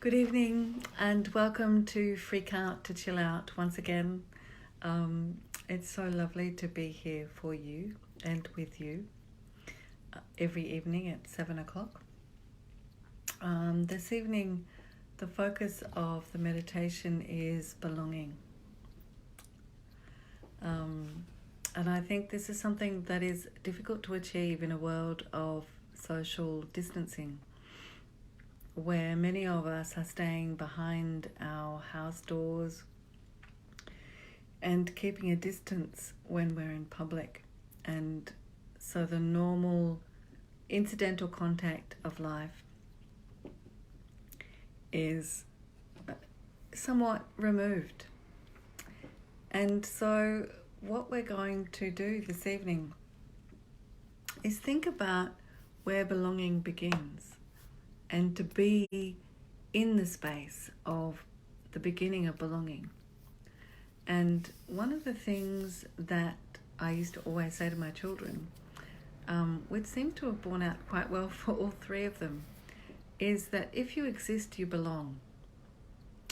Good evening and welcome to Freak Out to Chill Out once again. It's so lovely to be here for you and with you every evening at 7 o'clock. This evening, the focus of the meditation is belonging. And I think this is something that is difficult to achieve in a world of social distancing, where many of us are staying behind our house doors and keeping a distance when we're in public. And so the normal incidental contact of life is somewhat removed. And so what we're going to do this evening is think about where belonging begins, and to be in the space of the beginning of belonging. And one of the things that I used to always say to my children, which seemed to have borne out quite well for all three of them, is that if you exist, you belong.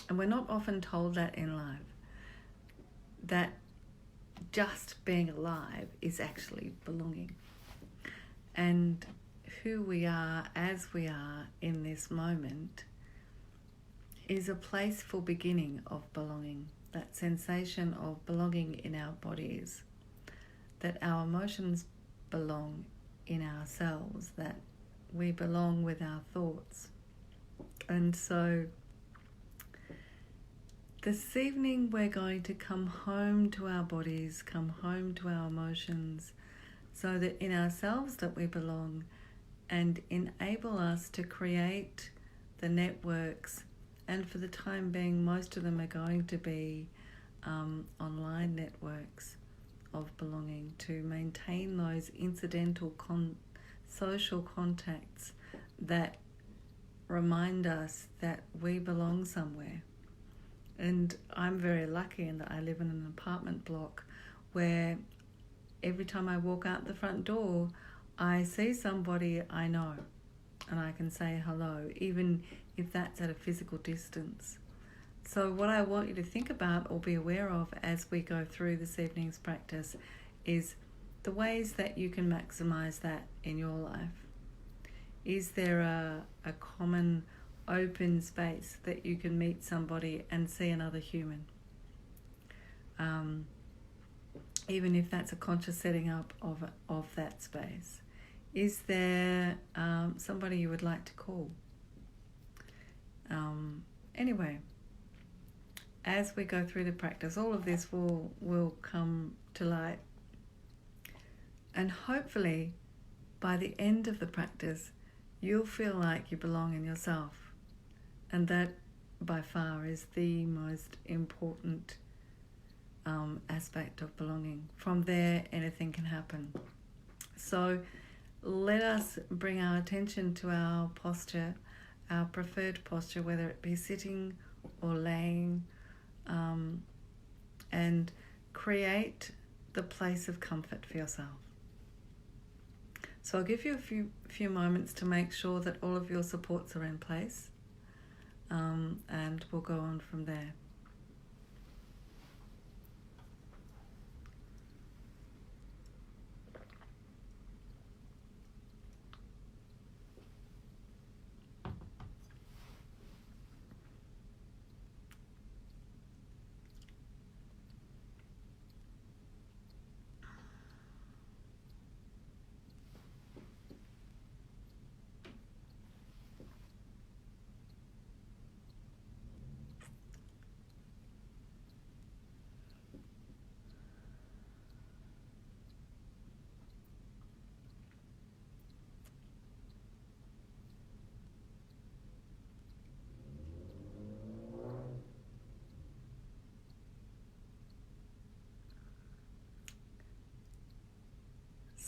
And we're not often told that in life, that just being alive is actually belonging. And who we are as we are in this moment is a place for beginning of belonging, that sensation of belonging in our bodies, that our emotions belong in ourselves, that we belong with our thoughts. And so this evening we're going to come home to our bodies, come home to our emotions, so that in ourselves that we belong, and enable us to create the networks. And for the time being, most of them are going to be online networks of belonging, to maintain those incidental social contacts that remind us that we belong somewhere. And I'm very lucky in that I live in an apartment block where every time I walk out the front door, I see somebody I know and I can say hello, even if that's at a physical distance. So what I want you to think about or be aware of as we go through this evening's practice is the ways that you can maximize that in your life. Is there a common open space that you can meet somebody and see another human? Even if that's a conscious setting up of that space. Is there somebody you would like to call? Anyway, as we go through the practice, all of this will come to light. And hopefully, by the end of the practice, you'll feel like you belong in yourself. And that, by far, is the most important aspect of belonging. From there, anything can happen. So let us bring our attention to our posture, our preferred posture, whether it be sitting or laying, and create the place of comfort for yourself. So I'll give you a few moments to make sure that all of your supports are in place, and we'll go on from there.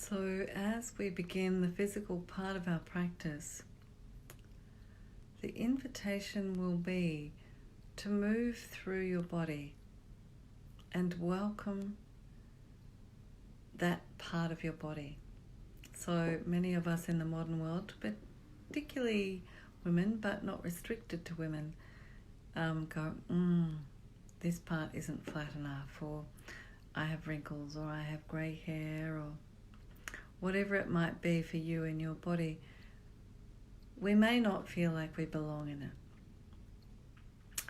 So as we begin the physical part of our practice, the invitation will be to move through your body and welcome that part of your body. So many of us in the modern world, but particularly women, but not restricted to women, go, this part isn't flat enough, or I have wrinkles, or I have grey hair, or whatever it might be for you in your body, we may not feel like we belong in it.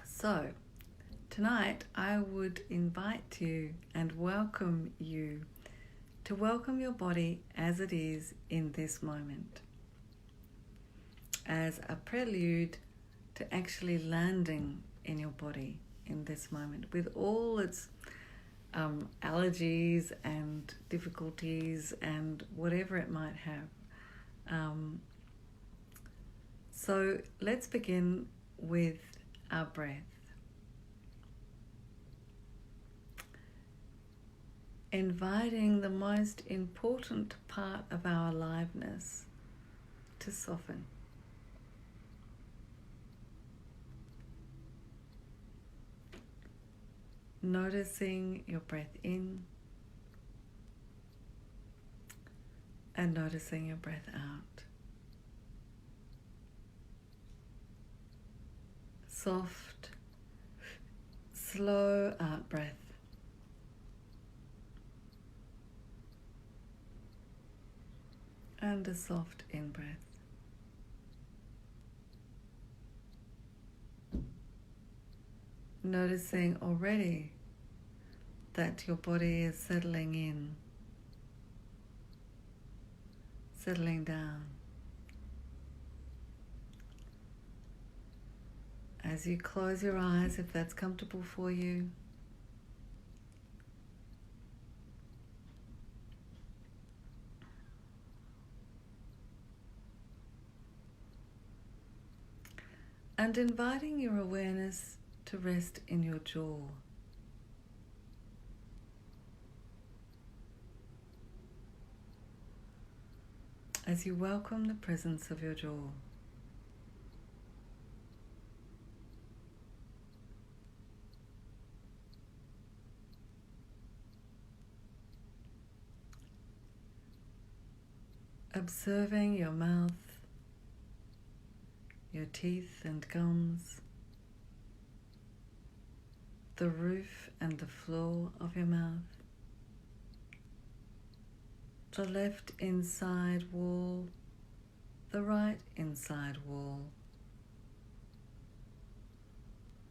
So, tonight I would invite you and welcome you to welcome your body as it is in this moment, as a prelude to actually landing in your body in this moment with all its allergies and difficulties and whatever it might have. So let's begin with our breath. Inviting the most important part of our aliveness to soften. Noticing your breath in and noticing your breath out. Soft, slow out breath. And a soft in-breath. Noticing already that your body is settling in, settling down. As you close your eyes, if that's comfortable for you, and inviting your awareness to rest in your jaw. As you welcome the presence of your jaw. Observing your mouth, your teeth and gums, the roof and the floor of your mouth, the left inside wall, the right inside wall,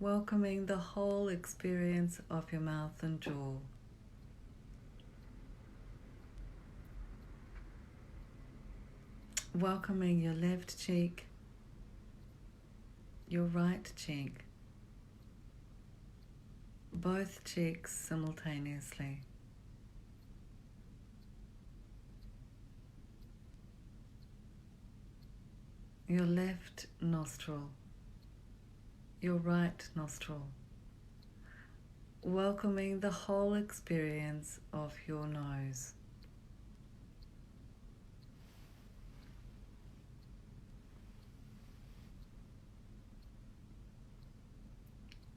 welcoming the whole experience of your mouth and jaw. Welcoming your left cheek, your right cheek, both cheeks simultaneously. Your left nostril, your right nostril, welcoming the whole experience of your nose.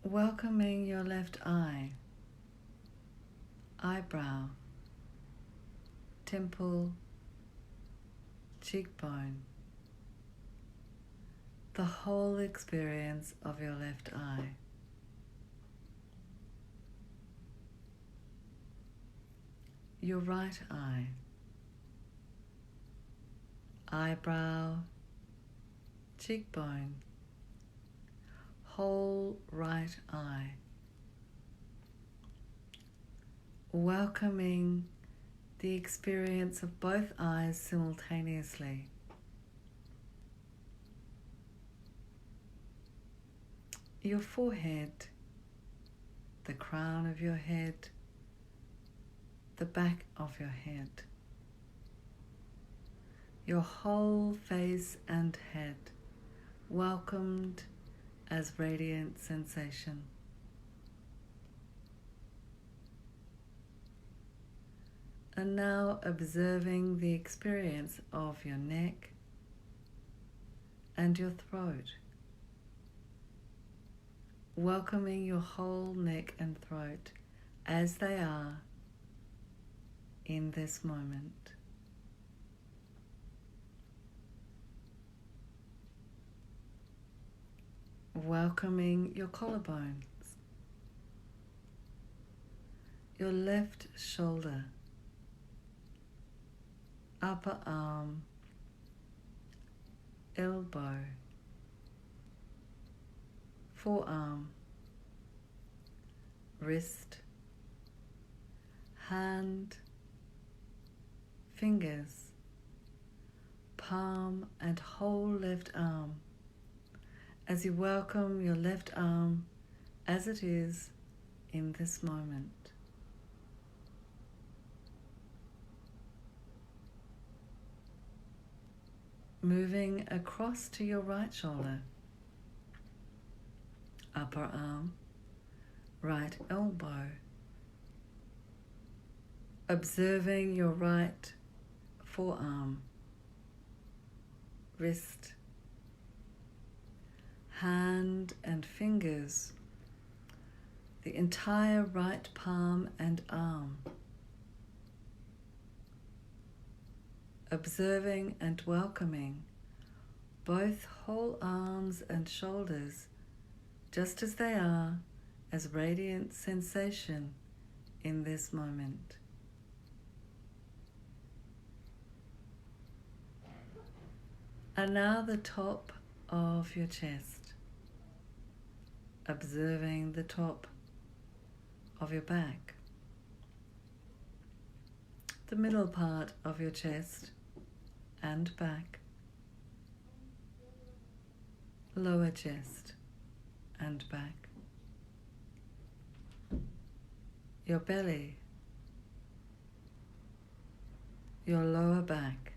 Welcoming your left eye, eyebrow, temple, cheekbone, the whole experience of your left eye. Your right eye, eyebrow, cheekbone, whole right eye. Welcoming the experience of both eyes simultaneously. Your forehead, the crown of your head, the back of your head, your whole face and head welcomed as radiant sensation. And now observing the experience of your neck and your throat, welcoming your whole neck and throat as they are in this moment. welcoming your collarbones, your left shoulder, upper arm, elbow, forearm, wrist, hand, fingers, palm and whole left arm, as you welcome your left arm as it is in this moment. Moving across to your right shoulder, upper arm, right elbow, observing your right forearm, wrist, hand and fingers, the entire right palm and arm, observing and welcoming both whole arms and shoulders just as they are, as radiant sensation in this moment. And now the top of your chest, observing the top of your back, the middle part of your chest and back, lower chest and back, your belly, your lower back,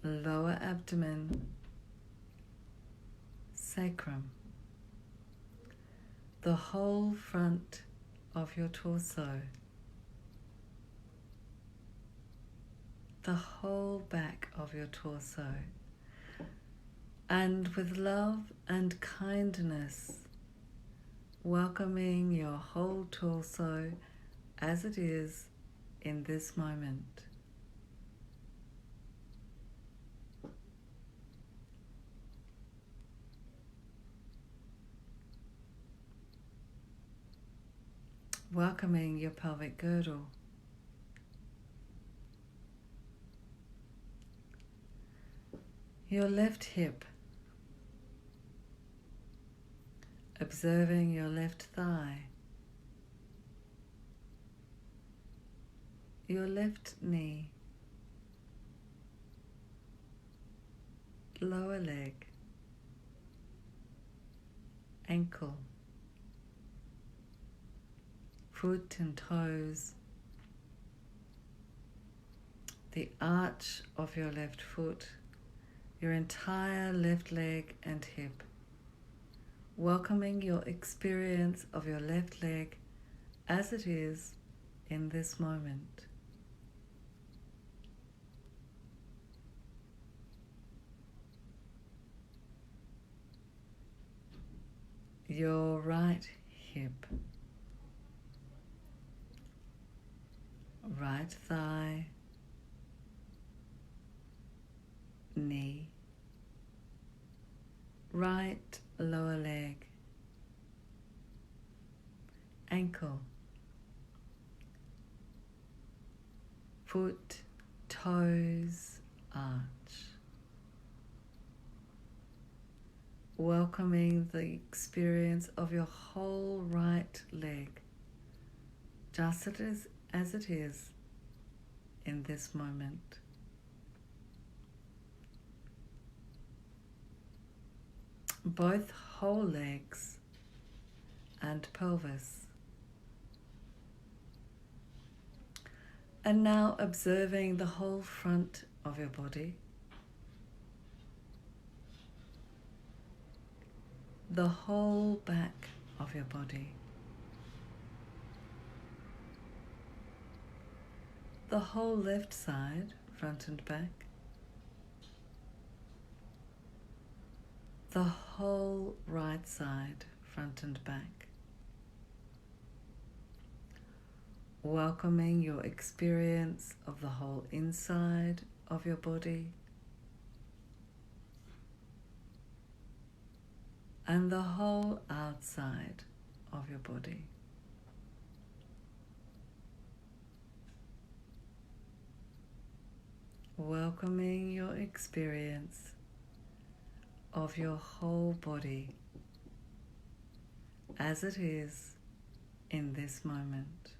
lower abdomen, sacrum, the whole front of your torso, the whole back of your torso, and with love and kindness, welcoming your whole torso as it is in this moment. Welcoming your pelvic girdle, your left hip, observing your left thigh, your left knee, lower leg, ankle, foot and toes, the arch of your left foot, your entire left leg and hip, welcoming your experience of your left leg as it is in this moment. Your right hip, right thigh, knee, right lower leg, ankle, foot, toes, arch. Welcoming the experience of your whole right leg, just as it is in this moment. Both whole legs and pelvis. And now observing the whole front of your body, the whole back of your body, the whole left side, front and back, the whole right side, front and back, welcoming your experience of the whole inside of your body, and the whole outside of your body. Welcoming your experience of your whole body as it is in this moment.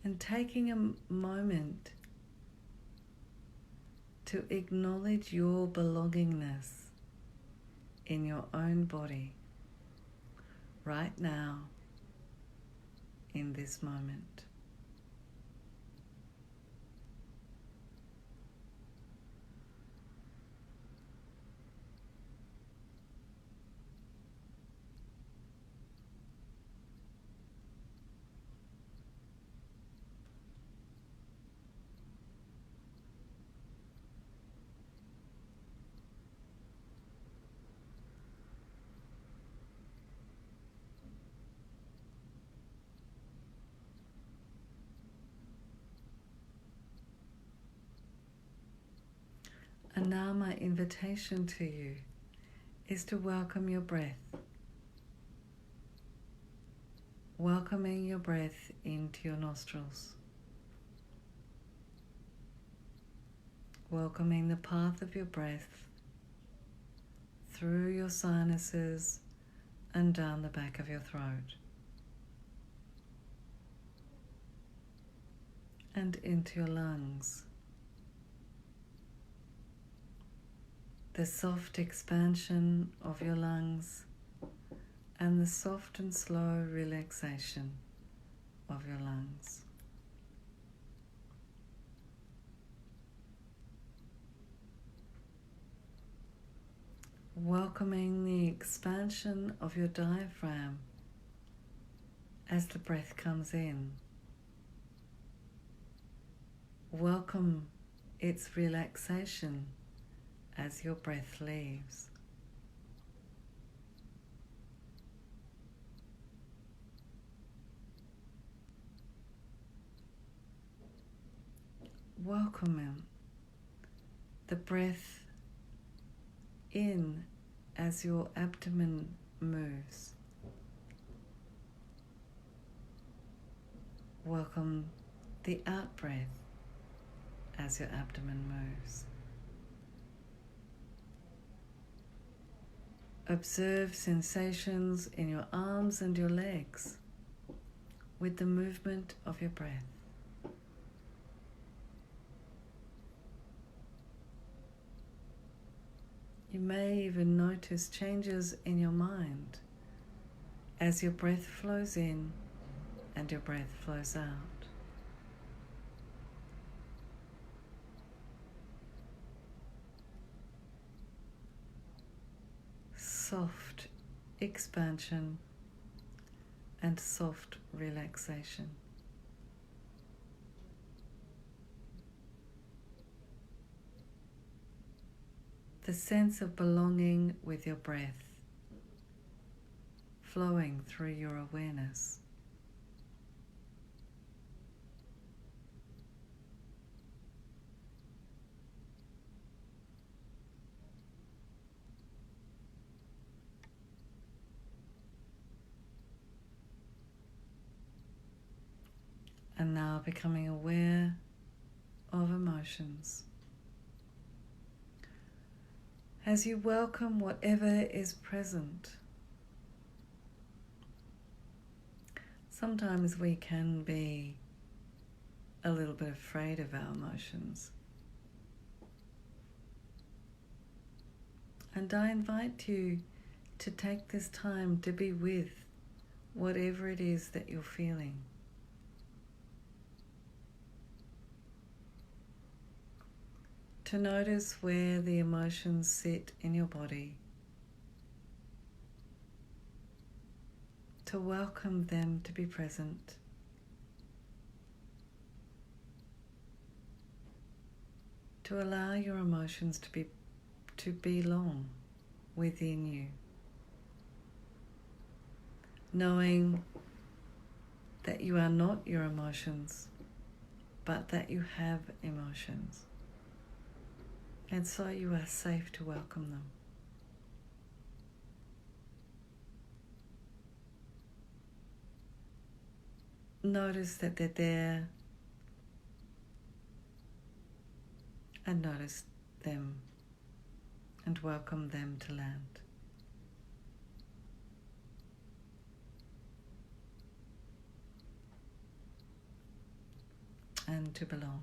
And taking a moment to acknowledge your belongingness in your own body right now in this moment. And now my invitation to you is to welcome your breath. Welcoming your breath into your nostrils. Welcoming the path of your breath through your sinuses and down the back of your throat. And into your lungs. The soft expansion of your lungs and the soft and slow relaxation of your lungs. Welcoming the expansion of your diaphragm as the breath comes in. Welcome its relaxation as your breath leaves. Welcome the breath in as your abdomen moves. Welcome the out breath as your abdomen moves. Observe sensations in your arms and your legs with the movement of your breath. You may even notice changes in your mind as your breath flows in and your breath flows out. Soft expansion and soft relaxation. The sense of belonging with your breath flowing through your awareness. And now becoming aware of emotions. As you welcome whatever is present. Sometimes we can be a little bit afraid of our emotions. And I invite you to take this time to be with whatever it is that you're feeling. To notice where the emotions sit in your body. To welcome them to be present. To allow your emotions to belong within you. Knowing that you are not your emotions, but that you have emotions. And so you are safe to welcome them. notice that they're there and notice them and welcome them to land and to belong.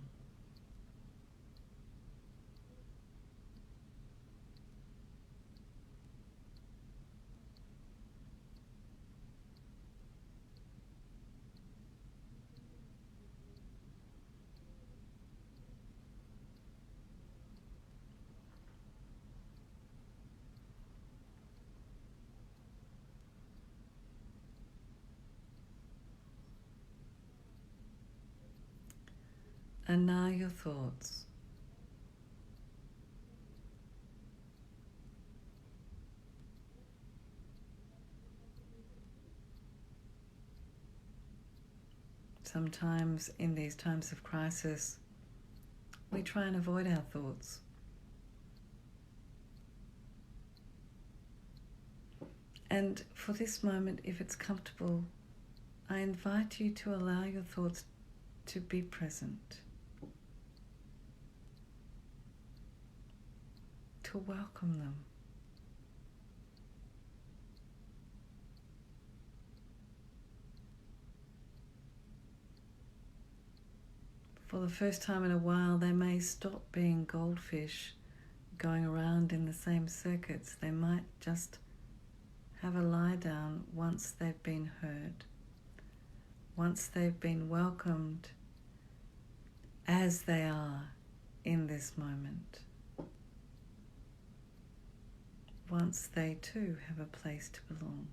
And now your thoughts. Sometimes in these times of crisis, we try and avoid our thoughts. And for this moment, if it's comfortable, I invite you to allow your thoughts to be present, to welcome them. For the first time in a while, they may stop being goldfish going around in the same circuits. They might just have a lie down once they've been heard, once they've been welcomed as they are in this moment, once they too have a place to belong.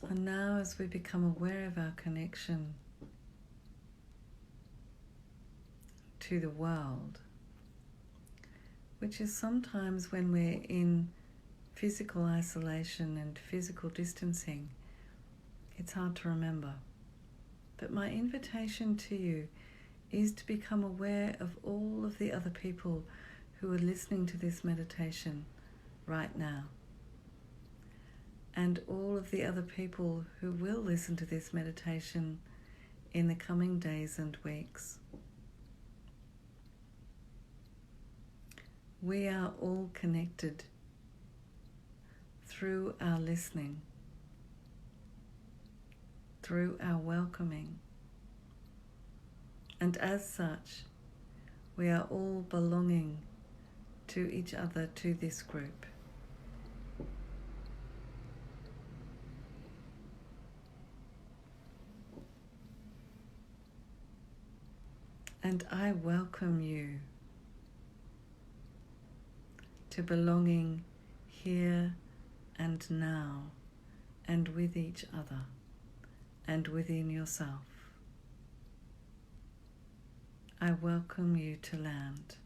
And now, as we become aware of our connection to the world, which is sometimes when we're in physical isolation and physical distancing, it's hard to remember. But my invitation to you is to become aware of all of the other people who are listening to this meditation right now, and all of the other people who will listen to this meditation in the coming days and weeks. We are all connected through our listening, through our welcoming, and as such, we are all belonging to each other, to this group. And I welcome you to belonging here and now, and with each other, and within yourself. I welcome you to land.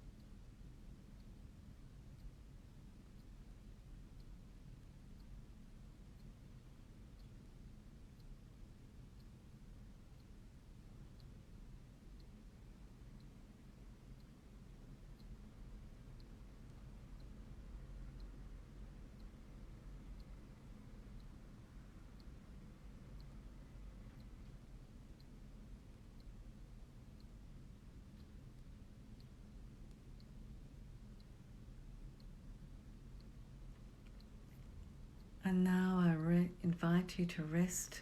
And now I invite you to rest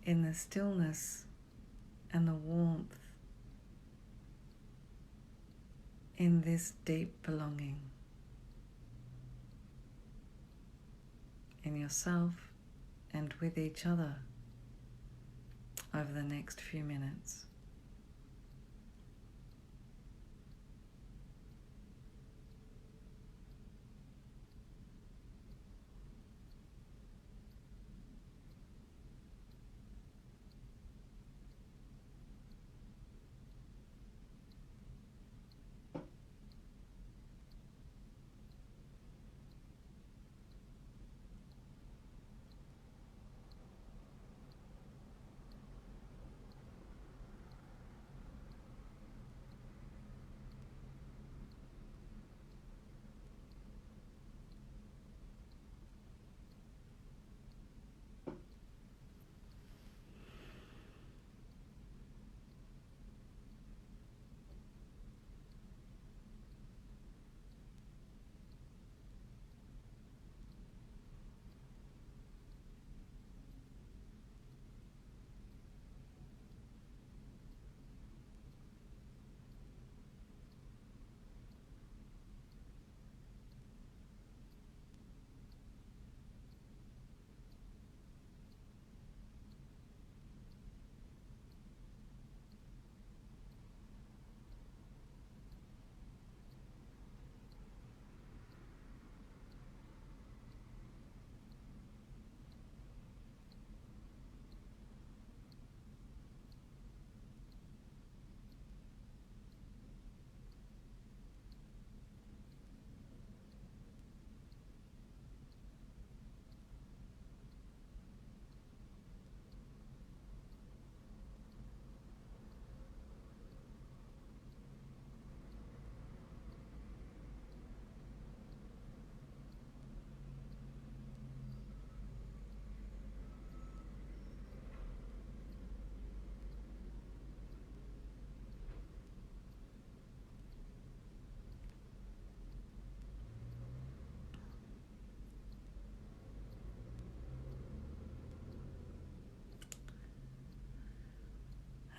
in the stillness and the warmth in this deep belonging in yourself and with each other over the next few minutes.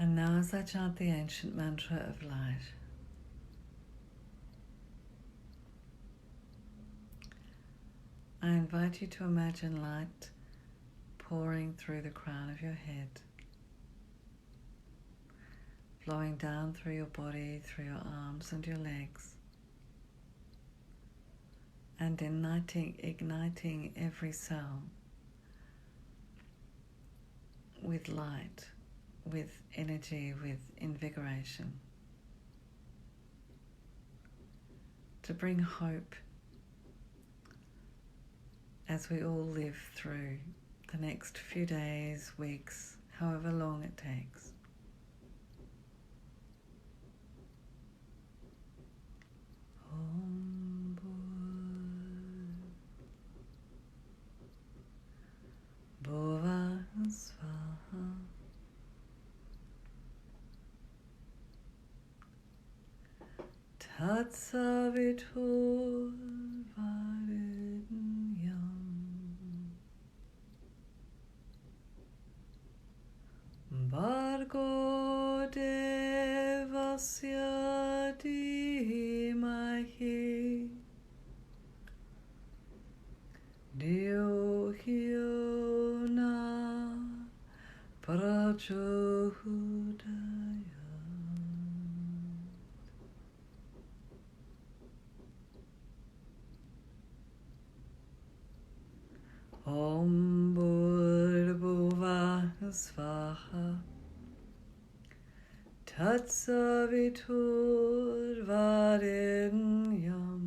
And now as I chant the ancient mantra of light, I invite you to imagine light pouring through the crown of your head, flowing down through your body, through your arms and your legs, and igniting every cell with light, with energy, with invigoration, to bring hope as we all live through the next few days, weeks, however long it takes. Om Bhuva Svaha. Tatsavitur Varenyam Bhargo Devasya Dhimahi Dhiyo Hyo Na Prachodaya. Om Bhurvubhuvah Svaha Tatsavitur Varenyam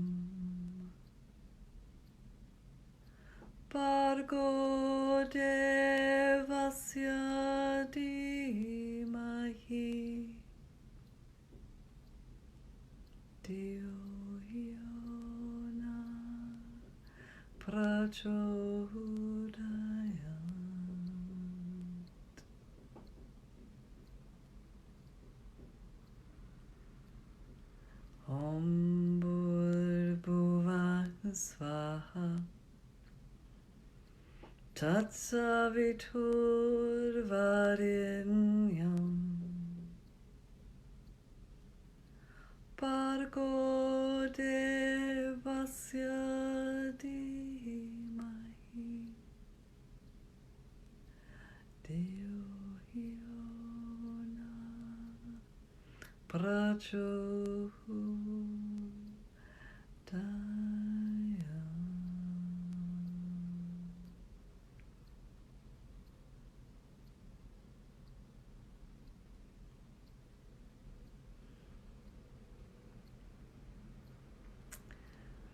Bhargo Devasya Dhimahi Dhiyo Hyo Na Prachodayat. Om Bhurvubhuvah Svaha Tatsavitur Varenyam Bhargo Devasya Dhimahi Dhiyo Hyo Na Prachodayat.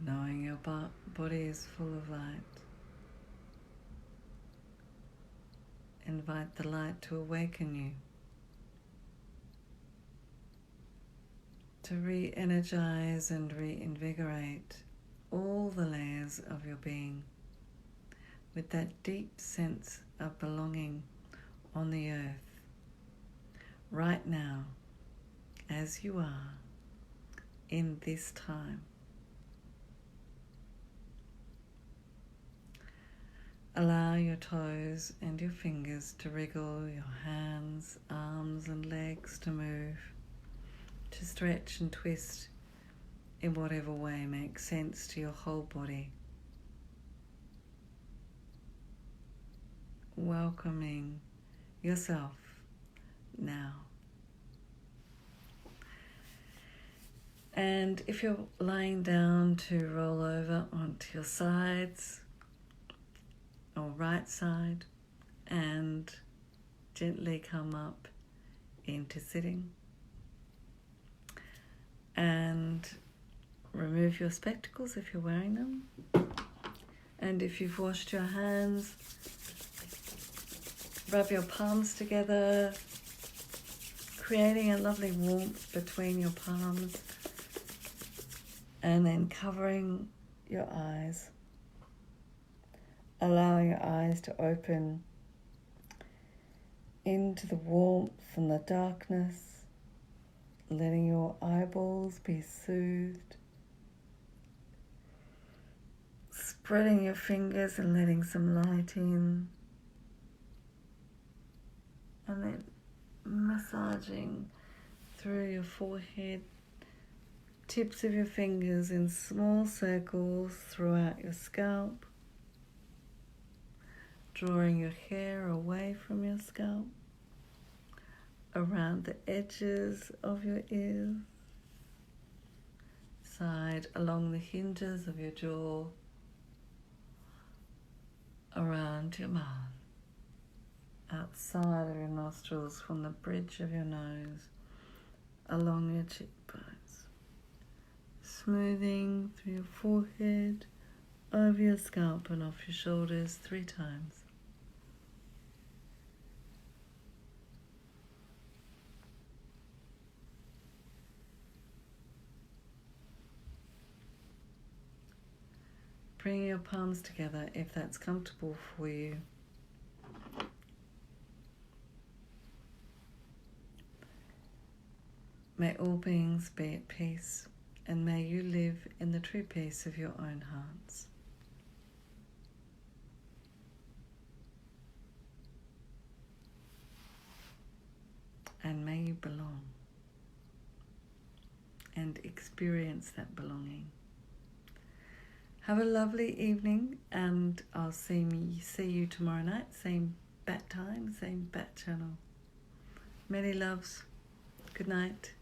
Knowing your body is full of light, invite the light to awaken you, to re-energize and reinvigorate all the layers of your being with that deep sense of belonging on the earth, right now, as you are, in this time. Allow your toes and your fingers to wriggle, your hands, arms and legs to move, to stretch and twist in whatever way makes sense to your whole body. Welcoming yourself now. And if you're lying down, to roll over onto your sides or right side and gently come up into sitting. And remove your spectacles if you're wearing them. And if you've washed your hands, rub your palms together, creating a lovely warmth between your palms, and then covering your eyes. Allow your eyes to open into the warmth and the darkness, letting your eyeballs be soothed, spreading your fingers and letting some light in, and then massaging through your forehead, tips of your fingers in small circles throughout your scalp, drawing your hair away from your scalp, around the edges of your ears, along the hinges of your jaw, around your mouth, outside of your nostrils, from the bridge of your nose, along your cheekbones, smoothing through your forehead, over your scalp and off your shoulders 3 times. Bring your palms together if that's comfortable for you. May all beings be at peace, and may you live in the true peace of your own hearts. And may you belong and experience that belonging. Have a lovely evening, and I'll see you tomorrow night, same bat time, same bat channel. Many loves. Good night.